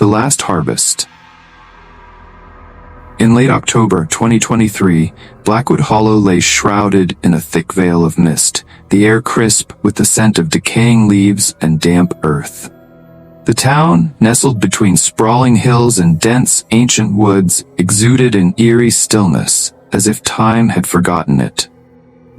The Last Harvest. In late October 2023, Blackwood Hollow lay shrouded in a thick veil of mist, the air crisp with the scent of decaying leaves and damp earth. The town, nestled between sprawling hills and dense, ancient woods, exuded an eerie stillness, as if time had forgotten it.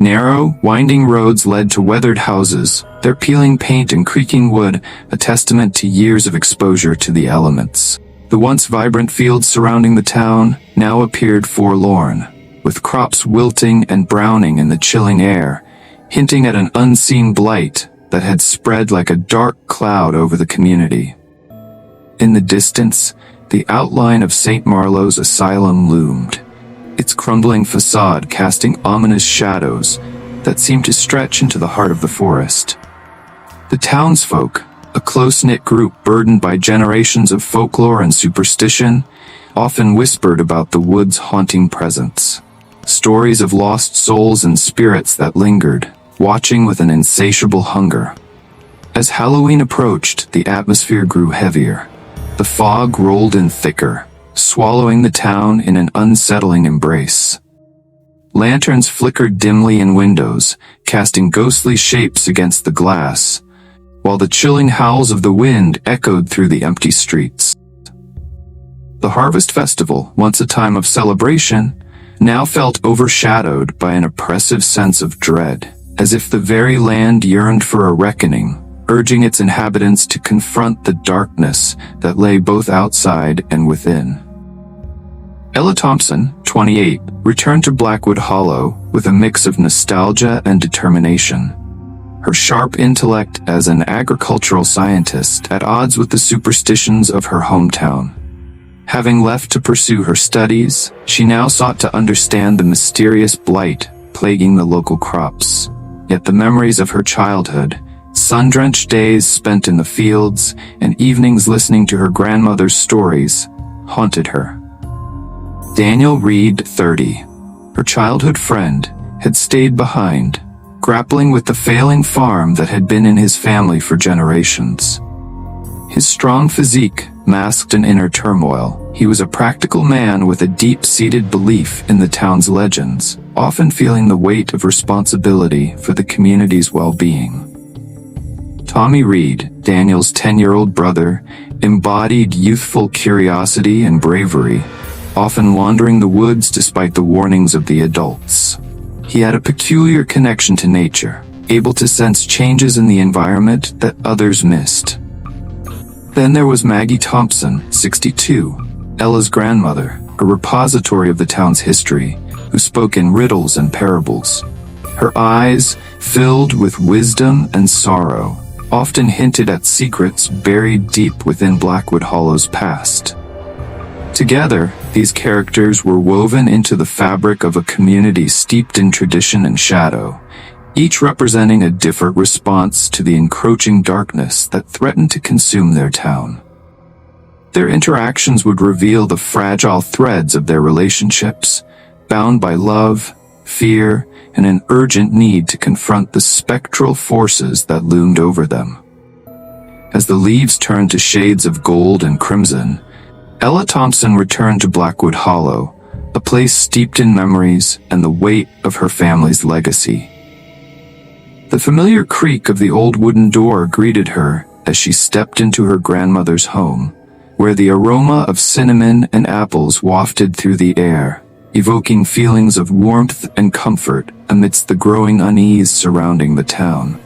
Narrow, winding roads led to weathered houses, their peeling paint and creaking wood a testament to years of exposure to the elements. The once vibrant fields surrounding the town now appeared forlorn, with crops wilting and browning in the chilling air, hinting at an unseen blight that had spread like a dark cloud over the community. In the distance, the outline of St. Marlowe's asylum loomed, its crumbling facade casting ominous shadows that seemed to stretch into the heart of the forest. The townsfolk, a close-knit group burdened by generations of folklore and superstition, often whispered about the wood's haunting presence. Stories of lost souls and spirits that lingered, watching with an insatiable hunger. As Halloween approached, the atmosphere grew heavier. The fog rolled in thicker, swallowing the town in an unsettling embrace. Lanterns flickered dimly in windows, casting ghostly shapes against the glass, while the chilling howls of the wind echoed through the empty streets. The Harvest Festival, once a time of celebration, now felt overshadowed by an oppressive sense of dread, as if the very land yearned for a reckoning, urging its inhabitants to confront the darkness that lay both outside and within. Ella Thompson, 28, returned to Blackwood Hollow with a mix of nostalgia and determination. Her sharp intellect as an agricultural scientist at odds with the superstitions of her hometown. Having left to pursue her studies, she now sought to understand the mysterious blight plaguing the local crops. Yet the memories of her childhood, sun-drenched days spent in the fields, and evenings listening to her grandmother's stories, haunted her. Daniel Reed, 30, her childhood friend, had stayed behind, grappling with the failing farm that had been in his family for generations. His strong physique masked an inner turmoil. He was a practical man with a deep-seated belief in the town's legends, often feeling the weight of responsibility for the community's well-being. Tommy Reed, Daniel's 10-year-old brother, embodied youthful curiosity and bravery, often wandering the woods despite the warnings of the adults. He had a peculiar connection to nature, able to sense changes in the environment that others missed. Then there was Maggie Thompson, 62, Ella's grandmother, a repository of the town's history, who spoke in riddles and parables. Her eyes, filled with wisdom and sorrow, often hinted at secrets buried deep within Blackwood Hollow's past. Together, these characters were woven into the fabric of a community steeped in tradition and shadow, each representing a different response to the encroaching darkness that threatened to consume their town. Their interactions would reveal the fragile threads of their relationships, bound by love, fear, and an urgent need to confront the spectral forces that loomed over them. As the leaves turned to shades of gold and crimson, Ella Thompson returned to Blackwood Hollow, a place steeped in memories and the weight of her family's legacy. The familiar creak of the old wooden door greeted her as she stepped into her grandmother's home, where the aroma of cinnamon and apples wafted through the air, evoking feelings of warmth and comfort amidst the growing unease surrounding the town.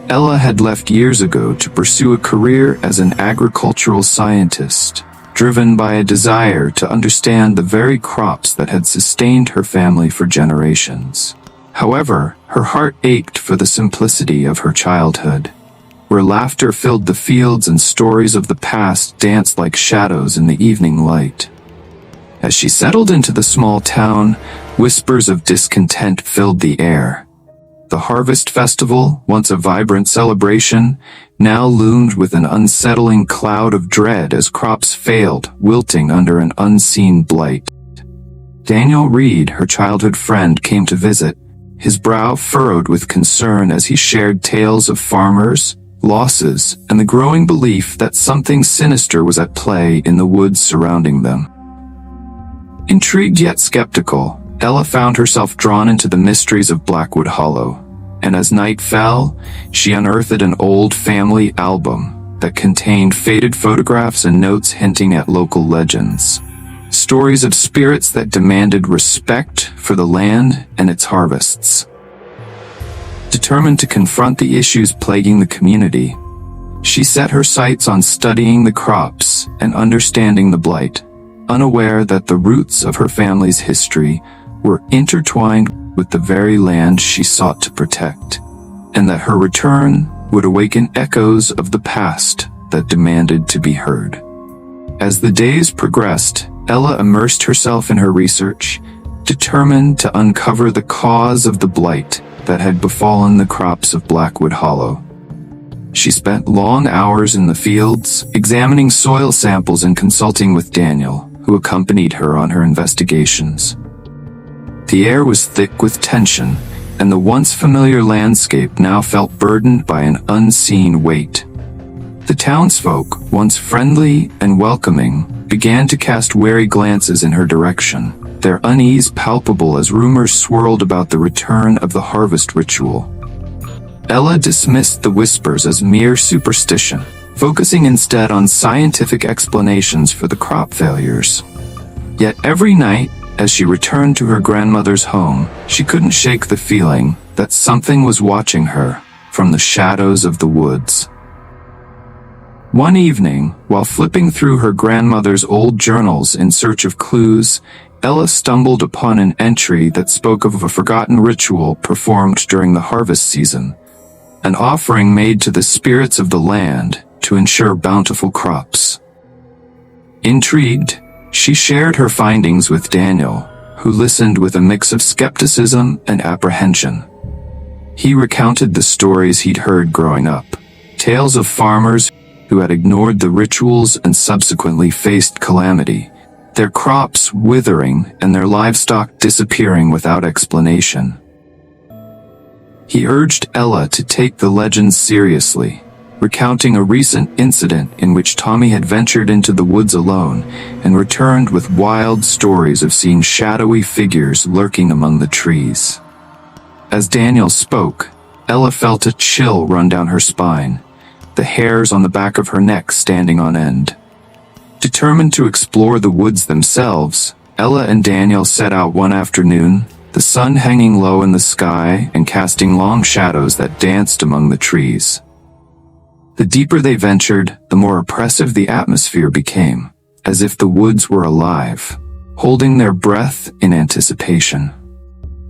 Ella had left years ago to pursue a career as an agricultural scientist, driven by a desire to understand the very crops that had sustained her family for generations. However, her heart ached for the simplicity of her childhood, where laughter filled the fields and stories of the past danced like shadows in the evening light. As she settled into the small town, whispers of discontent filled the air. The Harvest Festival, once a vibrant celebration, now loomed with an unsettling cloud of dread as crops failed, wilting under an unseen blight. Daniel Reed, her childhood friend, came to visit, his brow furrowed with concern as he shared tales of farmers, losses, and the growing belief that something sinister was at play in the woods surrounding them. Intrigued yet skeptical, Ella found herself drawn into the mysteries of Blackwood Hollow, and as night fell, she unearthed an old family album that contained faded photographs and notes hinting at local legends. Stories of spirits that demanded respect for the land and its harvests. Determined to confront the issues plaguing the community, she set her sights on studying the crops and understanding the blight, unaware that the roots of her family's history were intertwined with the very land she sought to protect, and that her return would awaken echoes of the past that demanded to be heard. As the days progressed, Ella immersed herself in her research, determined to uncover the cause of the blight that had befallen the crops of Blackwood Hollow. She spent long hours in the fields, examining soil samples and consulting with Daniel, who accompanied her on her investigations. The air was thick with tension, and the once familiar landscape now felt burdened by an unseen weight. The townsfolk, once friendly and welcoming, began to cast wary glances in her direction, their unease palpable as rumors swirled about the return of the harvest ritual. Ella dismissed the whispers as mere superstition, focusing instead on scientific explanations for the crop failures. Yet every night, as she returned to her grandmother's home, she couldn't shake the feeling that something was watching her from the shadows of the woods. One evening, while flipping through her grandmother's old journals in search of clues, Ella stumbled upon an entry that spoke of a forgotten ritual performed during the harvest season, an offering made to the spirits of the land to ensure bountiful crops. Intrigued, she shared her findings with Daniel, who listened with a mix of skepticism and apprehension. He recounted the stories he'd heard growing up, tales of farmers who had ignored the rituals and subsequently faced calamity, their crops withering and their livestock disappearing without explanation. He urged Ella to take the legends seriously, recounting a recent incident in which Tommy had ventured into the woods alone and returned with wild stories of seeing shadowy figures lurking among the trees. As Daniel spoke, Ella felt a chill run down her spine, the hairs on the back of her neck standing on end. Determined to explore the woods themselves, Ella and Daniel set out one afternoon, the sun hanging low in the sky and casting long shadows that danced among the trees. The deeper they ventured, the more oppressive the atmosphere became, as if the woods were alive, holding their breath in anticipation.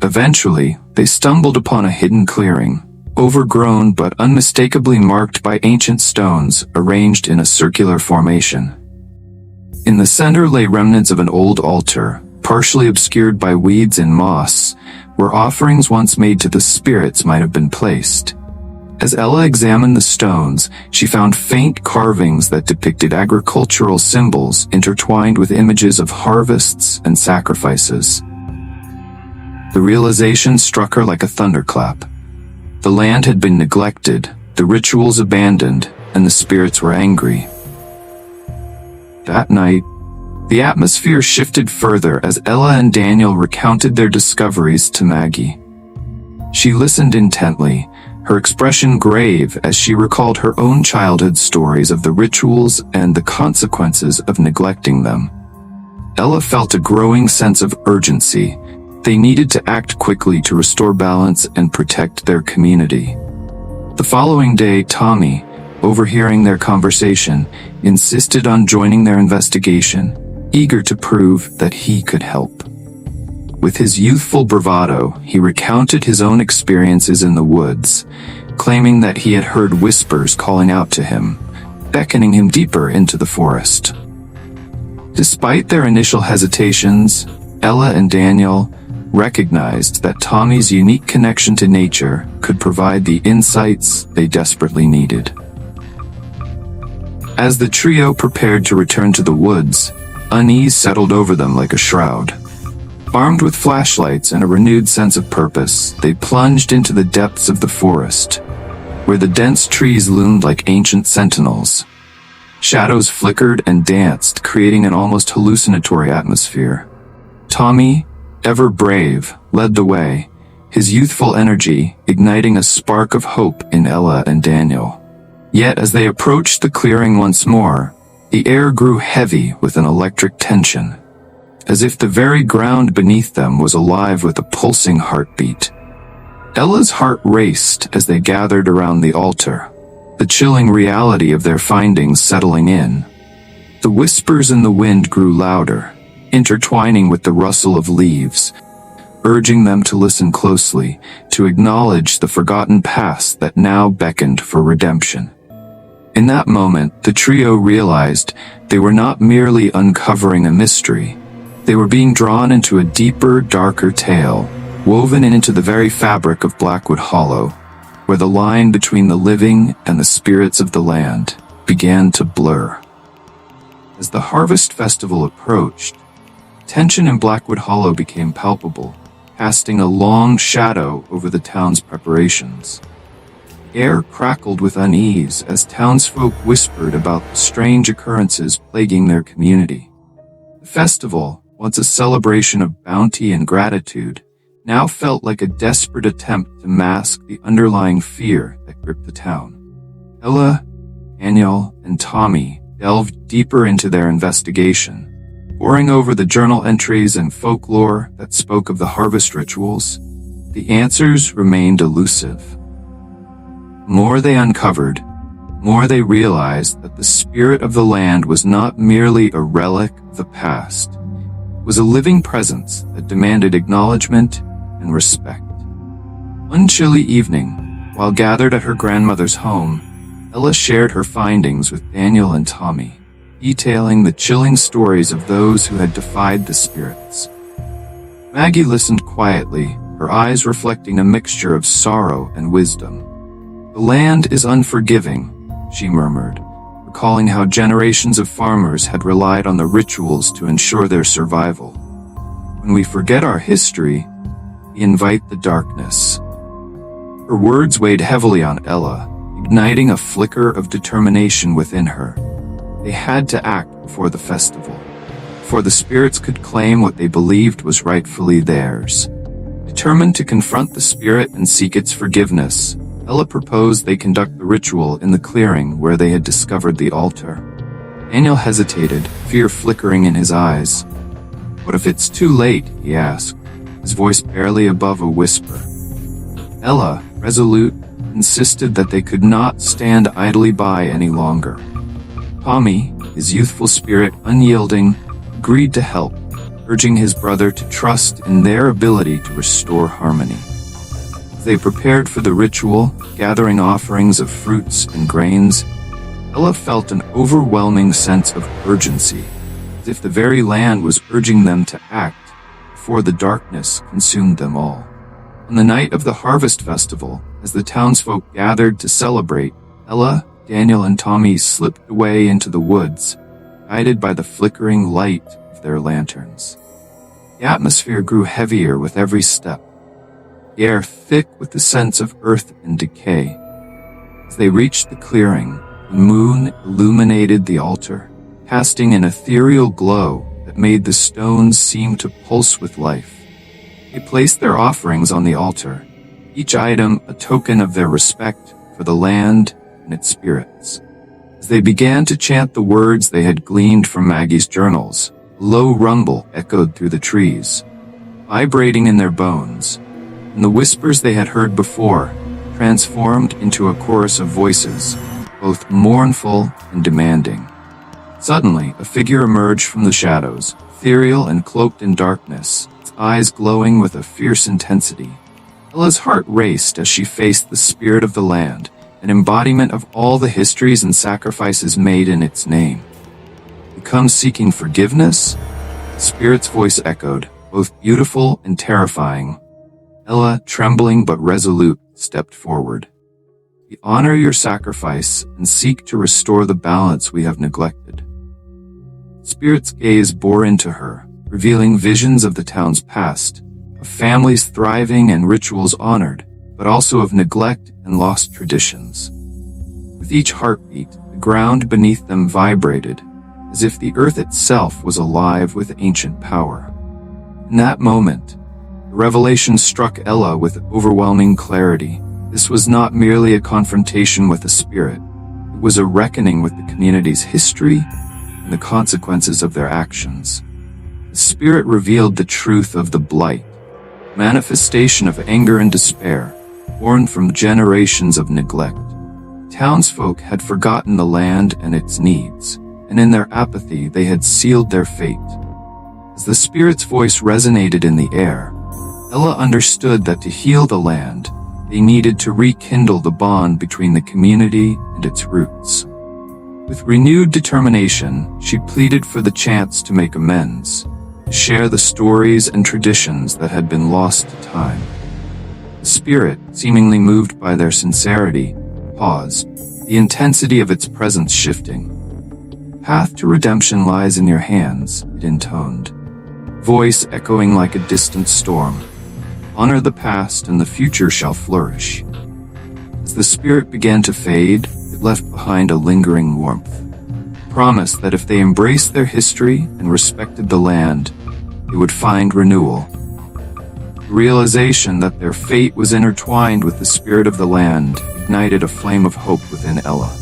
Eventually, they stumbled upon a hidden clearing, overgrown but unmistakably marked by ancient stones arranged in a circular formation. In the center lay remnants of an old altar, partially obscured by weeds and moss, where offerings once made to the spirits might have been placed. As Ella examined the stones, she found faint carvings that depicted agricultural symbols intertwined with images of harvests and sacrifices. The realization struck her like a thunderclap. The land had been neglected, the rituals abandoned, and the spirits were angry. That night, the atmosphere shifted further as Ella and Daniel recounted their discoveries to Maggie. She listened intently, her expression grave as she recalled her own childhood stories of the rituals and the consequences of neglecting them. Ella felt a growing sense of urgency. They needed to act quickly to restore balance and protect their community. The following day, Tommy, overhearing their conversation, insisted on joining their investigation, eager to prove that he could help. With his youthful bravado, he recounted his own experiences in the woods, claiming that he had heard whispers calling out to him, beckoning him deeper into the forest. Despite their initial hesitations, Ella and Daniel recognized that Tommy's unique connection to nature could provide the insights they desperately needed. As the trio prepared to return to the woods, unease settled over them like a shroud. Armed with flashlights and a renewed sense of purpose, they plunged into the depths of the forest. where the dense trees loomed like ancient sentinels. Shadows flickered and danced, creating an almost hallucinatory atmosphere. Tommy, ever brave, led the way, his youthful energy igniting a spark of hope in Ella and Daniel. Yet as they approached the clearing once more, the air grew heavy with an electric tension, as if the very ground beneath them was alive with a pulsing heartbeat. Ella's heart raced as they gathered around the altar, the chilling reality of their findings settling in. The whispers in the wind grew louder, intertwining with the rustle of leaves, urging them to listen closely, to acknowledge the forgotten past that now beckoned for redemption. In that moment, the trio realized they were not merely uncovering a mystery. They were being drawn into a deeper, darker tale, woven into the very fabric of Blackwood Hollow, where the line between the living and the spirits of the land began to blur. As the Harvest Festival approached, tension in Blackwood Hollow became palpable, casting a long shadow over the town's preparations. The air crackled with unease as townsfolk whispered about the strange occurrences plaguing their community. The festival, once a celebration of bounty and gratitude, now felt like a desperate attempt to mask the underlying fear that gripped the town. Ella, Daniel, and Tommy delved deeper into their investigation, poring over the journal entries and folklore that spoke of the harvest rituals. The answers remained elusive. The more they uncovered, the more they realized that the spirit of the land was not merely a relic of the past. It was a living presence that demanded acknowledgement and respect. One chilly evening, while gathered at her grandmother's home, Ella shared her findings with Daniel and Tommy, detailing the chilling stories of those who had defied the spirits. Maggie listened quietly, her eyes reflecting a mixture of sorrow and wisdom. "The land is unforgiving," she murmured, recalling how generations of farmers had relied on the rituals to ensure their survival. "When we forget our history, we invite the darkness." Her words weighed heavily on Ella, igniting a flicker of determination within her. They had to act before the festival, before the spirits could claim what they believed was rightfully theirs. Determined to confront the spirit and seek its forgiveness, Ella proposed they conduct the ritual in the clearing where they had discovered the altar. Daniel hesitated, fear flickering in his eyes. "What if it's too late?" he asked, his voice barely above a whisper. Ella, resolute, insisted that they could not stand idly by any longer. Tommy, his youthful spirit unyielding, agreed to help, urging his brother to trust in their ability to restore harmony. As they prepared for the ritual, gathering offerings of fruits and grains, Ella felt an overwhelming sense of urgency, as if the very land was urging them to act before the darkness consumed them all. On the night of the Harvest Festival, as the townsfolk gathered to celebrate, Ella, Daniel, and Tommy slipped away into the woods, guided by the flickering light of their lanterns. The atmosphere grew heavier with every step, the air thick with the sense of earth and decay. As they reached the clearing, the moon illuminated the altar, casting an ethereal glow that made the stones seem to pulse with life. They placed their offerings on the altar, each item a token of their respect for the land and its spirits. As they began to chant the words they had gleaned from Maggie's journals, a low rumble echoed through the trees, vibrating in their bones, and the whispers they had heard before transformed into a chorus of voices, both mournful and demanding. Suddenly, a figure emerged from the shadows, ethereal and cloaked in darkness, its eyes glowing with a fierce intensity. Ella's heart raced as she faced the spirit of the land, an embodiment of all the histories and sacrifices made in its name. "You come seeking forgiveness?" The spirit's voice echoed, both beautiful and terrifying. Ella, trembling but resolute, stepped forward. "We honor your sacrifice and seek to restore the balance we have neglected." Spirit's gaze bore into her, revealing visions of the town's past, of families thriving and rituals honored, but also of neglect and lost traditions. With each heartbeat, the ground beneath them vibrated, as if the earth itself was alive with ancient power. In that moment, the revelation struck Ella with overwhelming clarity. This was not merely a confrontation with a spirit. It was a reckoning with the community's history and the consequences of their actions. The spirit revealed the truth of the blight, manifestation of anger and despair, born from generations of neglect. Townsfolk had forgotten the land and its needs, and in their apathy they had sealed their fate. As the spirit's voice resonated in the air, Ella understood that to heal the land, they needed to rekindle the bond between the community and its roots. With renewed determination, she pleaded for the chance to make amends, to share the stories and traditions that had been lost to time. The spirit, seemingly moved by their sincerity, paused, the intensity of its presence shifting. "Path to redemption lies in your hands," it intoned, voice echoing like a distant storm. "Honor the past and the future shall flourish." As the spirit began to fade, it left behind a lingering warmth, a promise that if they embraced their history and respected the land, they would find renewal. The realization that their fate was intertwined with the spirit of the land ignited a flame of hope within Ella.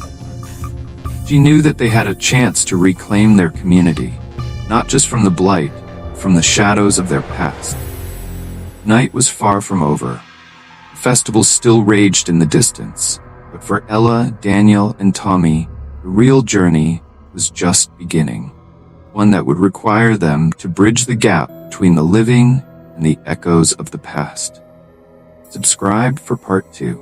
She knew that they had a chance to reclaim their community, not just from the blight, but from the shadows of their past. Night was far from over. The festival still raged in the distance, but for Ella, Daniel, and Tommy, the real journey was just beginning, one that would require them to bridge the gap between the living and the echoes of the past. Subscribe for part 2.